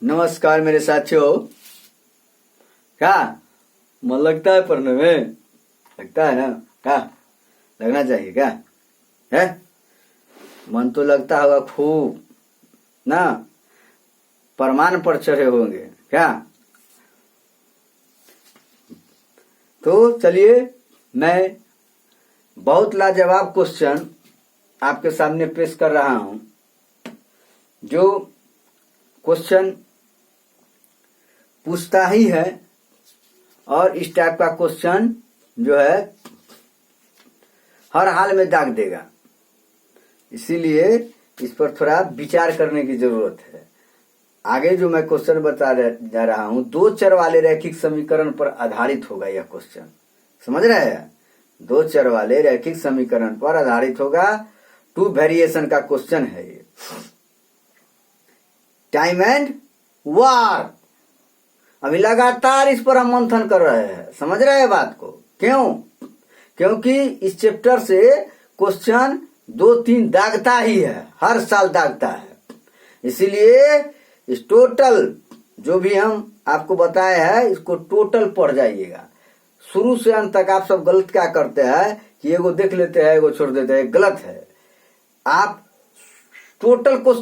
नमस्कार मेरे साथियों। क्या मन लगता है पढ़ने में? लगता है ना? क्या लगना चाहिए? क्या है? मन तो लगता होगा खूब ना, प्रमाण पर चढ़े होंगे क्या? तो चलिए, मैं बहुत लाजवाब क्वेश्चन आपके सामने पेश कर रहा हूं। जो क्वेश्चन पूछता ही है और इस टाइप का क्वेश्चन जो है हर हाल में दाग देगा, इसीलिए इस पर थोड़ा विचार करने की जरूरत है। आगे जो मैं क्वेश्चन बता जा रहा हूं, दो चर वाले रैखिक समीकरण पर आधारित होगा यह क्वेश्चन। समझ रहे हैं? दो चर वाले रैखिक समीकरण पर आधारित होगा। टू वेरिएशन का क्वेश्चन है ये। टाइम एंड वार। अभी लगातार इस पर हम मंथन कर रहे हैं। समझ रहे हैं बात को? क्यों? क्योंकि इस चैप्टर से क्वेश्चन 2-3 दागता ही है, हर साल दागता है। इसीलिए इस टोटल जो भी हम आपको बताए हैं, इसको टोटल पढ़ जाइएगा शुरू से अंत तक। आप सब गलत क्या करते हैं कि एगो देख लेते हैं, एगो छोड़ देते हैं। गलत है। आप टोटल को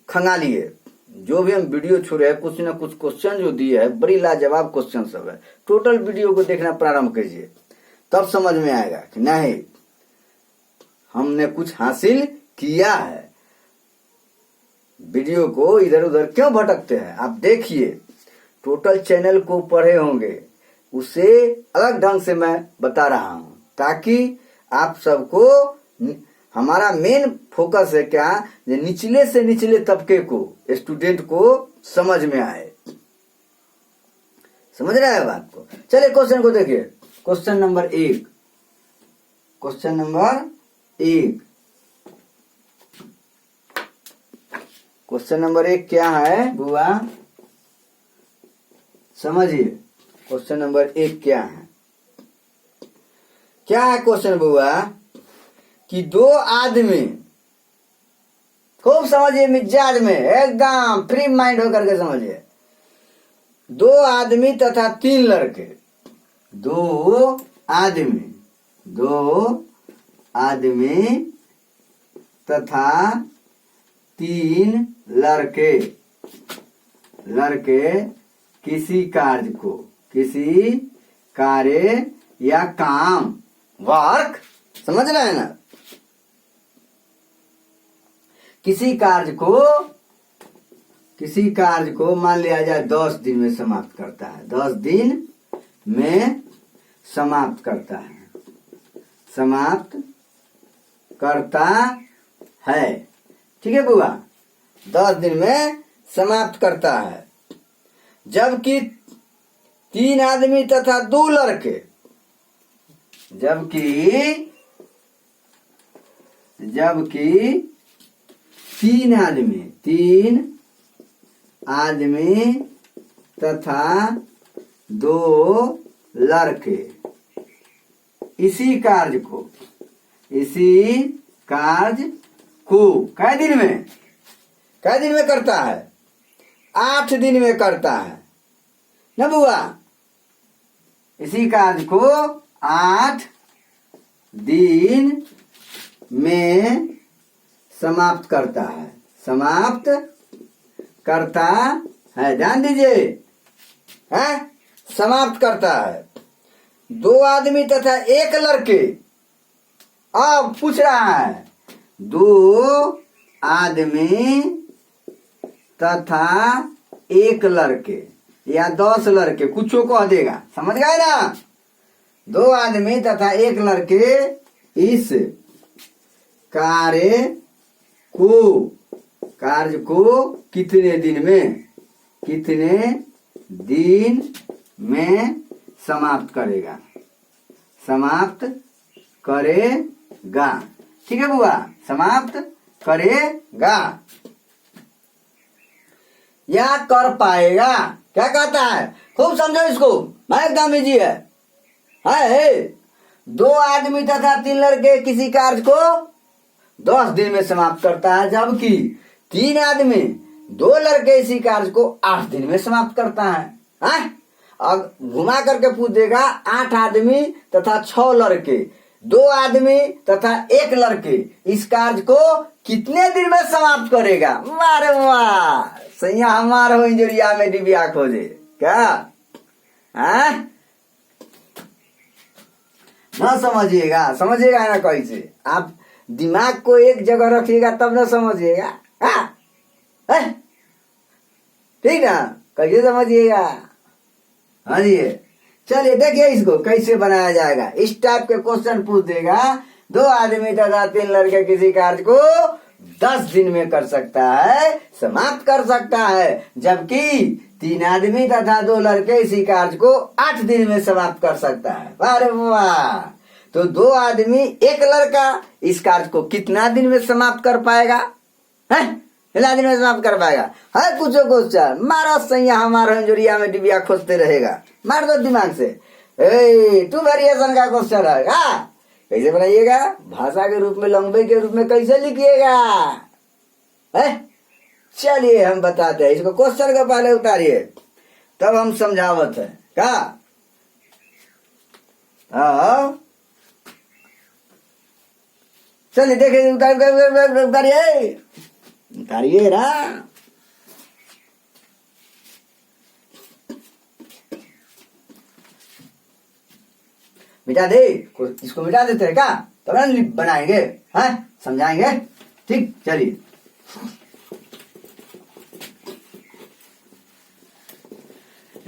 खंगालिए। जो भी हम वीडियो छोड़े हैं, कुछ ना कुछ क्वेश्चन जो दिए है, बड़ी लाजवाब क्वेश्चन सब है। टोटल वीडियो को देखना प्रारंभ कीजिए, तब समझ में आएगा कि नहीं, हमने कुछ हासिल किया है। वीडियो को इधर उधर क्यों भटकते हैं? आप देखिए, टोटल चैनल को पढ़े होंगे, उसे अलग ढंग से मैं बता रहा हूं, ताकि आप सबको, हमारा मेन फोकस है क्या, निचले से निचले तबके को, स्टूडेंट को समझ में आए। समझ रहे हैं बात को? चलिए क्वेश्चन को देखिए। Question number 1। Question number 1। Question number 1 क्या है बुआ? समझिए, क्वेश्चन नंबर 1 क्या है? क्या है क्वेश्चन बुआ? कि दो आदमी, खूब समझिए, मिजाज में एकदम फ्री माइंड होकर के समझिए। दो आदमी तथा 3 लड़के। दो आदमी तथा 3 लड़के किसी कार्य या काम, वर्क, समझ रहे हैं ना? किसी कार्य को मान लिया जाए 10 दिन में समाप्त करता है। 10 दिन में समाप्त करता है। ठीक है बुआ? 10 दिन में समाप्त करता है। जबकि 3 आदमी तथा 2 लड़के, जबकि 3 आदमी तथा 2 लड़के इसी कार्य को कै दिन में करता है? 8 दिन में करता है ना बुआ? इसी कार्य को 8 दिन में समाप्त करता है। ध्यान दीजिए, है समाप्त करता है। 2 आदमी तथा 1 लड़के। अब पूछ रहा है 2 आदमी तथा 1 लड़के या 10 लड़के, कुछो कह देगा। समझ गए ना? 2 आदमी तथा 1 लड़के इस कार्य को कितने दिन में समाप्त करेगा? ठीक है बुआ? समाप्त करेगा या कर पाएगा। क्या कहता है? खूब समझो इसको, एकदम इजी है। 2 आदमी तथा 3 लड़के किसी कार्य को 10 दिन में समाप्त करता है, जबकि 3 आदमी 2 लड़के इसी कार्य को 8 दिन में समाप्त करता है। हाँ? अब घुमा करके पूछ देगा 8 आदमी तथा 6 लड़के, 2 आदमी तथा 1 लड़के इस कार्य को कितने दिन में समाप्त करेगा? वाह वाह, सैया हमार हो इंजरिया में डिबिया खोजे क्या? ना समझिएगा ना कैसे? आप दिमाग को एक जगह रखिएगा तब ना समझिएगा। ठीक ना, कैसे समझिएगा? हाँ जी, चलिए देखिए इसको कैसे बनाया जाएगा। इस टाइप के क्वेश्चन पूछ देगा 2 आदमी तथा 3 लड़के किसी कार्य को 10 दिन में कर सकता है, समाप्त कर सकता है, जबकि 3 आदमी तथा 2 लड़के इसी कार्य को 8 दिन में समाप्त कर सकता है। अरे वाह, तो 2 आदमी 1 लड़का इस कार्य को कितना दिन में समाप्त कर पाएगा? कितना दिन में समाप्त कर पाएगा? है पूछो क्वेश्चन, मारो सैया हमारा इंजरिया में डिबिया खोजते रहेगा, मार दो दिमाग से। टू वेरिएशन का क्वेश्चन है क्या? कैसे बनाइएगा? भाषा के रूप में, लंबे के रूप में कैसे लिखिएगा? चलिए हम बताते हैं इसको। क्वेश्चन का पहले उतारिए तब हम समझावत है क्या? चलिए देखिए, उतारिए ना। मिटा दे इसको, मिटा देते हैं क्या? तब ना बनाएंगे, हाँ समझाएंगे। ठीक, चलिए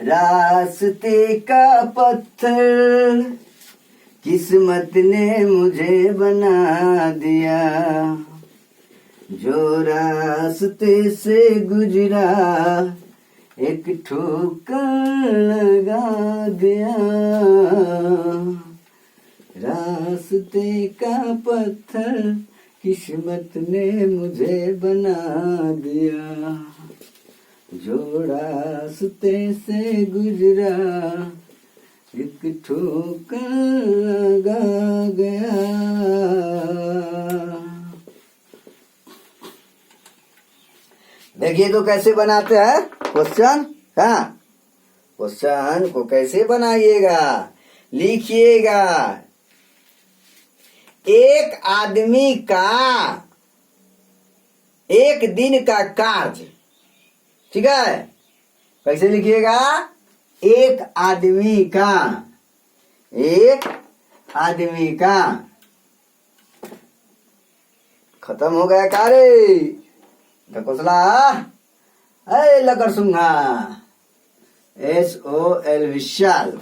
रास्ते का पत्थर किस्मत ने मुझे बना दिया, जो रास्ते से गुजरा एक ठोकर लगा गया। रास्ते का पत्थर किस्मत ने मुझे बना दिया, जो रास्ते से गुजरा एक ठोकर लगा गया। देखिए तो कैसे बनाते हैं क्वेश्चन। हाँ, क्वेश्चन को कैसे बनाइएगा, लिखिएगा। एक आदमी का 1 दिन का कार्य, ठीक है? कैसे लिखिएगा? एक आदमी का खत्म हो गया कार्य। ढकोसला लकर सुंगा SOL विशाल।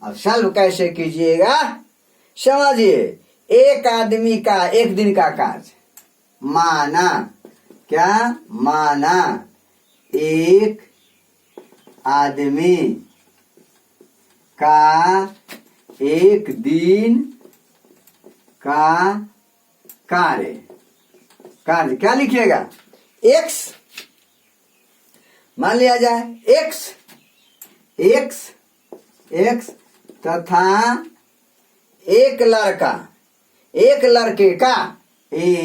अब सॉल्व कैसे कीजिएगा समझिए। एक आदमी का 1 दिन का कार्य, माना क्या? माना एक आदमी का 1 दिन का कार्य क्या लिखिएगा? X मान लिया जाए, X तथा एक लड़के का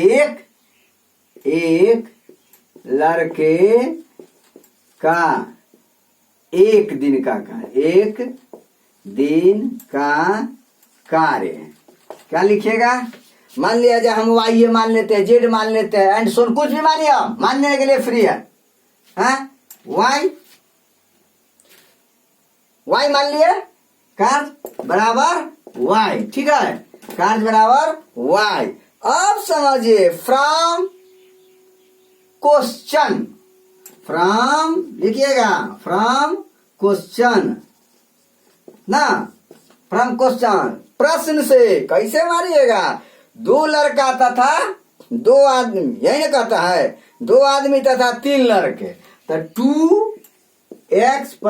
एक लड़के का 1 दिन का कार्य, 1 दिन का कार्य क्या लिखिएगा? मान लिया जाए हम Y मान लेते हैं, Z मान लेते हैं, एंड सोन कुछ भी मानिए, मानने के लिए फ्री है। Y मान लिए, कार्य बराबर Y, ठीक है? कार्य बराबर Y। अब समझिए फ्रॉम क्वेश्चन, फ्रॉम लिखिएगा, फ्रॉम क्वेश्चन ना, फ्रॉम क्वेश्चन प्रश्न से कैसे मारिएगा? 2 लड़का तथा 2 आदमी, यही ना कहता है 2 आदमी तथा 3 लड़के, तो 2x +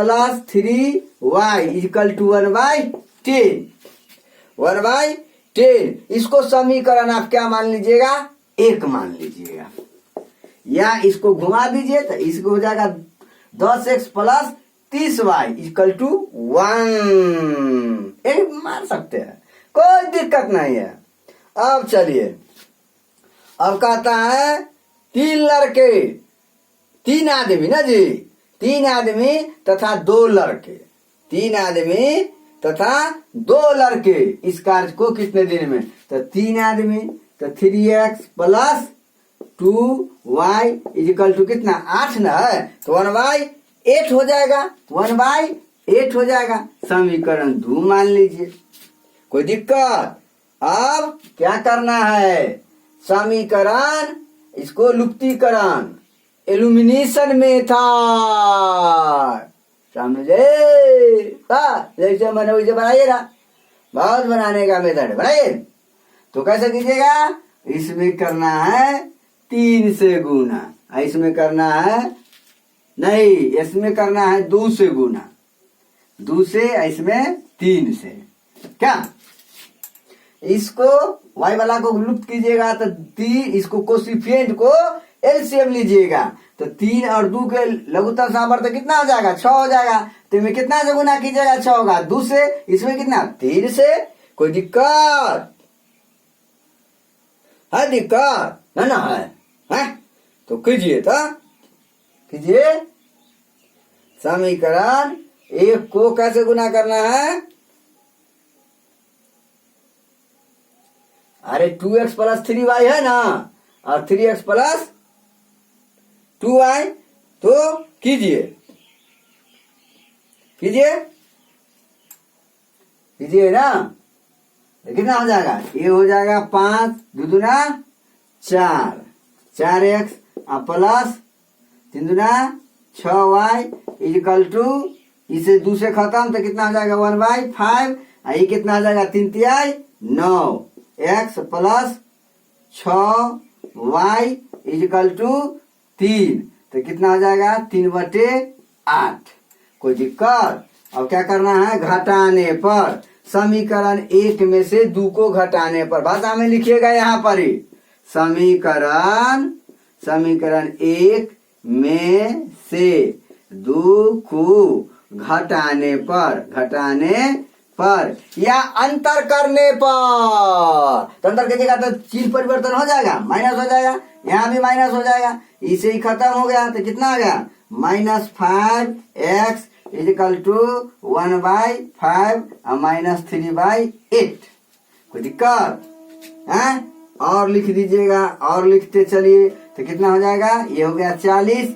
3y = 1/10, 1/10। इसको समीकरण आप क्या मान लीजिएगा? 1 मान लीजिएगा, या इसको घुमा दीजिए तो इसको हो जाएगा 10x + 30y = 1। ये मार सकते हैं, कोई दिक्कत नहीं है। अब चलिए, अब कहता है 3 लड़के तीन आदमी ना जी, 3 आदमी तथा 2 लड़के, 3 आदमी तथा 2 लड़के इस कार्य को कितने दिन में? तो 3 आदमी तो 3x plus 2y is equal to कितना 8 ना है, तो 1/8 हो जाएगा, 1/8 हो जाएगा। समीकरण 2 मान लीजिए, कोई दिक्कत? अब क्या करना है? समीकरण इसको लुप्तीकरण, एल्यूमिनेशन मेथड, समझे? जैसे मैंने वैसे बनाइएगा, बहुत बनाने का मेथड बनाइए। तो कैसे कीजिएगा? इसमें करना है 3 से गुना, इसमें करना है नहीं, इसमें करना है 2 से गुना, 2 से, इसमें 3 से। क्या इसको y वाला को लुप्त कीजिएगा तो 3, इसको कोसिफिएंट को एलसीएम लीजिएगा तो 3 और 2 के लघुत्तम सामर्थ्य कितना हो जाएगा? 6 हो जाएगा। तो में कितना से गुना कीजिएगा? 6 होगा। 2 से, इसमें कितना? 3 से। कोई दिक्कत है? दिक्कत ना है? तो कीजिए, तो कीजिए। समीकरण 1 को कैसे गुना करना है? अरे 2x प्लस 3y है ना, और 3x प्लस 2y, तो कीजिए ना। तो कितना हो जाएगा? ये हो जाएगा 5 दूना 4, 4x प्लस 3 दूना 6y इजिकल टू, इसे 2 से खत्म तो कितना हो जाएगा? 1/5। ये कितना हो जाएगा? 3 तिहाई 9 x plus 6y is equal to 3, तो कितना हो जाएगा? 3/8। कोई दिक्कत? अब क्या करना है? घटाने पर, समीकरण 1 में से 2 को घटाने पर, भाषा में लिखिएगा यहाँ पर ही, समीकरण 1 में से 2 को घटाने पर या अंतर करने पर, तो अंतर कीजिएगा तो चिन्ह परिवर्तन हो जाएगा, माइनस हो जाएगा, यहाँ भी माइनस हो जाएगा, इसे ही खत्म हो गया तो कितना हो गया? -5x इजिकल टू 1/5 और -3/8। कोई दिक्कत है? और लिख दीजिएगा, और लिखते चलिए तो कितना हो जाएगा? ये हो गया 40,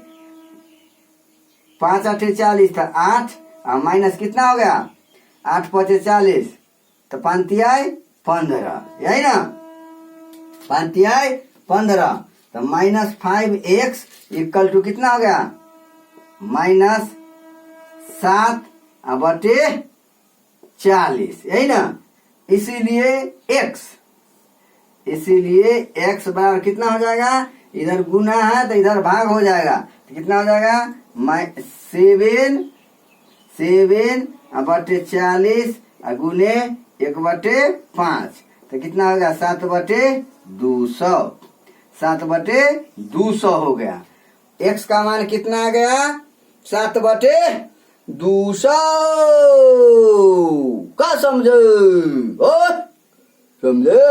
5 8 40 था 8, और माइनस कितना हो गया? 8 5 40, तो 5 तिहाई 15, यही ना? 5 तिहाई 15, तो -5x इक्वल टू कितना हो गया? -7/40, यही ना? इसीलिए x बराबर कितना हो जाएगा? इधर गुना है तो इधर भाग हो जाएगा, तो कितना हो जाएगा? 7/40 गुने 1/5, तो कितना हो गया? 7/200, 7/200 हो गया। x का मान कितना आ गया? 7/200। क्या समझे? समझे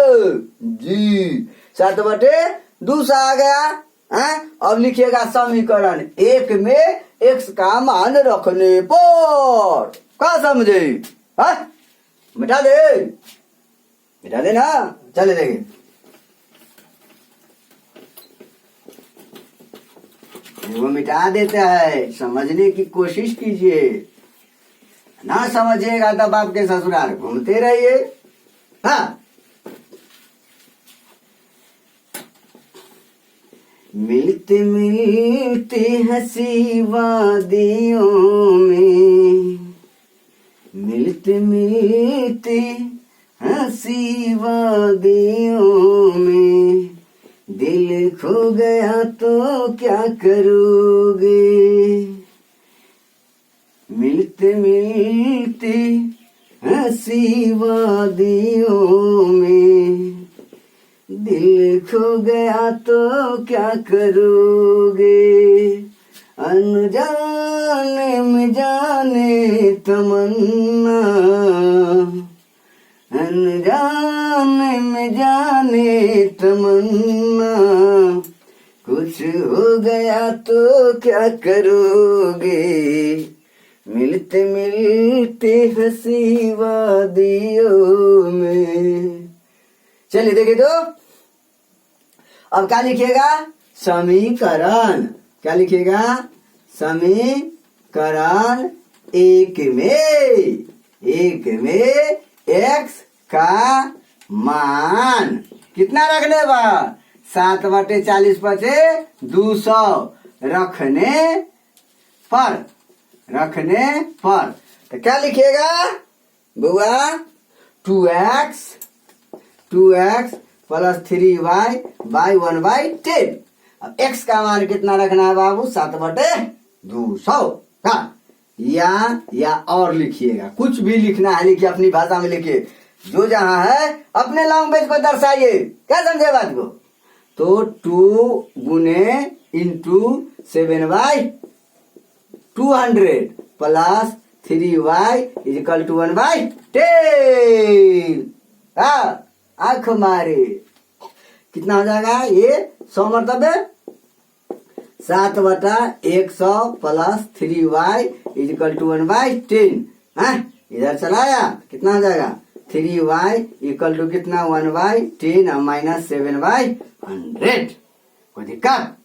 जी? 7/200 आ गया है? अब लिखिएगा समीकरण 1 में x का मान रखने पर। क्या समझे? मिटा दे ना, चले देंगे। वो मिटा देता है, समझने की कोशिश कीजिए, ना समझिएगा तब आपके ससुराल घूमते रहिए। हाँ, मिलते मिलते हंसी वादियों में, मिलते मिलते हंसी वादियों में, दिल खो गया तो क्या करोगे? मिलते मिलते हंसी वादियों में, दिल खो गया तो क्या करोगे? अनजाने में जाने तमन्ना, अनजाने में जाने तमन्ना, कुछ कुछ हो गया तो क्या करोगे, मिलते मिलते हंसी वादियों में। चलिए देखिए तो अब क्या लिखिएगा, समीकरण। क्या लिखिएगा, समीकरण एक में x का मान कितना रखने बा, 7/40/200 रखने पर तो क्या लिखिएगा बुआ, 2x प्लस 3y बाई 1/10। अब x का मान कितना रखना है बाबू, 7/200 का, या और लिखिएगा, कुछ भी लिखना है लिखिए, अपनी भाषा में लिखिए, जो जहां है अपने लैंग्वेज को दर्शाइए। क्या समझे बात को, तो 2 गुने into 7/200 plus 3y equal to 1/10। आंख मारे कितना हो जाएगा, ये 100 मरतबे 7/100 प्लस 3y इक्वल टू 1/10। इधर चलाया कितना हो जाएगा, 3y इक्वल टू कितना 1/10 और माइनस 7/100। कोई दिक्कत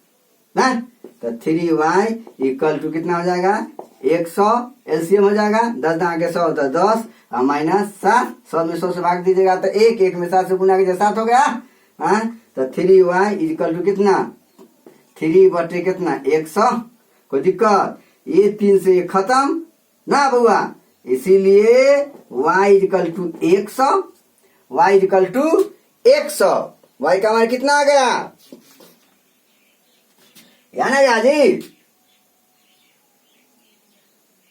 ना, तो 3y इक्वल टू कितना हो जाएगा 100, एलसीएम हो जाएगा 10 दांत के 100 होता है 10 और माइनस 7, 100 में 100 से भाग दीजिएगा तो 1 में 7 से गुना कीजिए 7 हो गया। तो 3y इक्वल टू कितना 3 कितना 100। कोई दिक्कत, ये 3 से ये खत्म ना बुआ, इसीलिए y equal to 100, y equal to 100, y का मान कितना आ गया, या ना गया जी,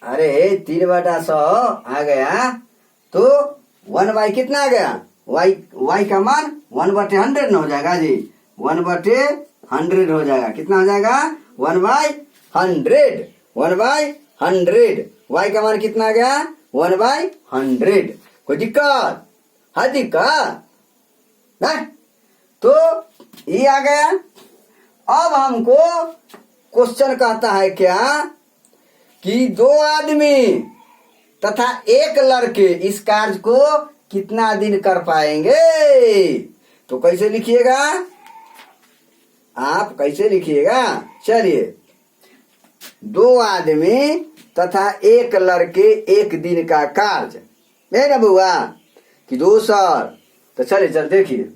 अरे 3/100 आ गया, तो 1/, कितना आ गया y का मान 1/100 हो जाएगा जी, 1/100 हो जाएगा, कितना हो जाएगा 1/100, 1/100, y का मान कितना आ गया 1/100। कोई दिक्कत है, दिक्कत ना, तो ये आ गया। अब हमको क्वेश्चन कहता है क्या कि 2 आदमी तथा 1 लड़के इस कार्य को कितना दिन कर पाएंगे, तो कैसे लिखिएगा आप, कैसे लिखिएगा, चलिए 2 आदमी तथा 1 लड़के 1 दिन का कार्य है ना बुआ कि 2 सर, तो चलिए चल देखिए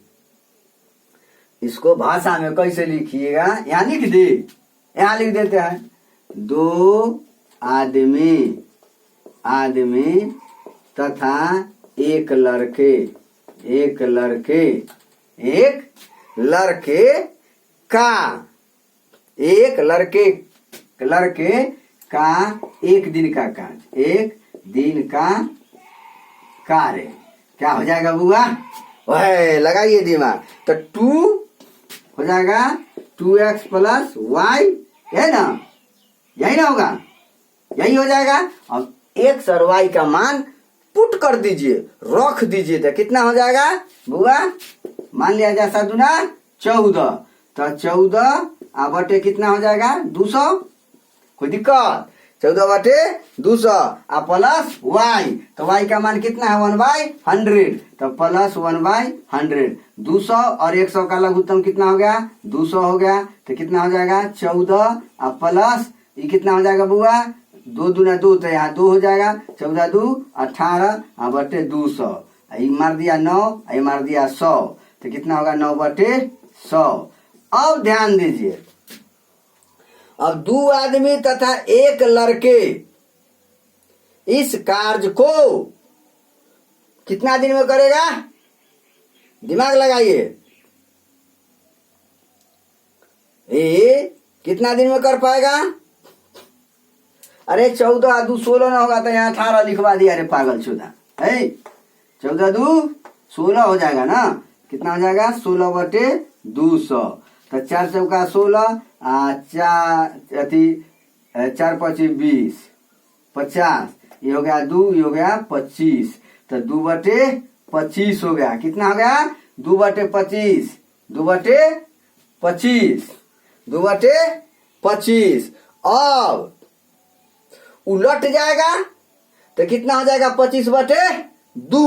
इसको भाषा में कैसे लिखिएगा, यहाँ लिख दी, यहाँ लिख देते हैं 2 आदमी तथा 1 लड़के का 1 दिन का कार्य, 1 दिन का कार्य क्या हो जाएगा बुआ, वह लगाइए दिमाग, तो 2 हो जाएगा 2x प्लस y, है ना, यही ना होगा, यही हो जाएगा। अब x और y का मान पुट कर दीजिए, रख दीजिए, तो कितना हो जाएगा बुआ, मान लिया जाए 7 दूना 14, तो 14 बटे कितना हो जाएगा 200। कोई दिक्कत, 14/200 प्लस y, तो y का मान कितना है 1/100, तो प्लस 1/100, 200 और 100 का लघुत्तम कितना हो गया 200 हो गया, तो कितना हो जाएगा 14 प्लस ये कितना हो जाएगा बुआ 2 दूना 2, तो यहाँ 2 हो जाएगा, 14 2 18 बटे 200, ये मार दिया 9, ये मार दिया 100, तो कितना होगा 9/100। अब ध्यान दीजिए, अब 2 आदमी तथा 1 लड़के इस कार्य को कितना दिन में करेगा, दिमाग लगाइए, ये कितना दिन में कर पाएगा, अरे 14 2 16 ना होगा तो यहाँ 18 लिखवा दिया, अरे पागल चुदा है, 14 2 16 हो जाएगा ना, कितना हो जाएगा 16/200, तो 4 चौका 16, 4 5 20, 50, ये हो गया 2, ये हो गया 25, तो 2/25 हो गया, कितना हो गया 2/25, 2/25, 2/25। अब उलट जाएगा तो कितना हो जाएगा? 25/2।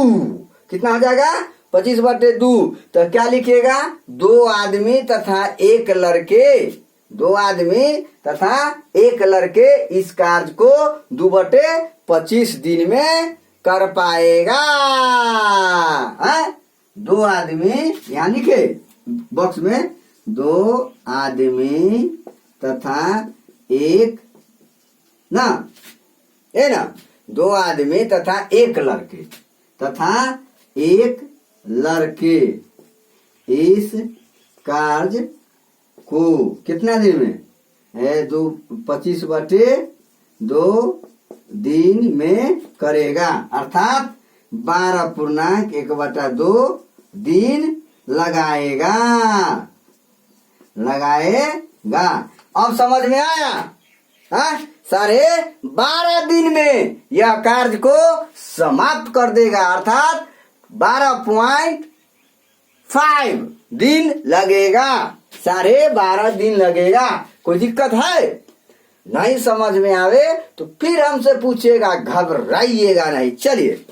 कितना हो जाएगा? 25/2। तो क्या लिखिएगा? 2 आदमी तथा 1 लड़के, 2 आदमी तथा 1 लड़के इस कार्य को 2/25 दिन में कर पाएगा। 2 आदमी, यहाँ लिखे बॉक्स में, 2 आदमी तथा 1 ना, है ना, 2 आदमी तथा 1 लड़के, तथा 1 लड़के इस कार्य को कितना दिन में है? 25/2 दिन में करेगा, अर्थात 12.1/2 दिन लगाएगा। अब समझ में आया? सारे 12 दिन में यह कार्य को समाप्त कर देगा, अर्थात 12.5 दिन लगेगा। सारे 12 दिन लगेगा। कोई दिक्कत है? नहीं समझ में आवे तो फिर हमसे पूछिएगा, घबराइएगा नहीं। चलिए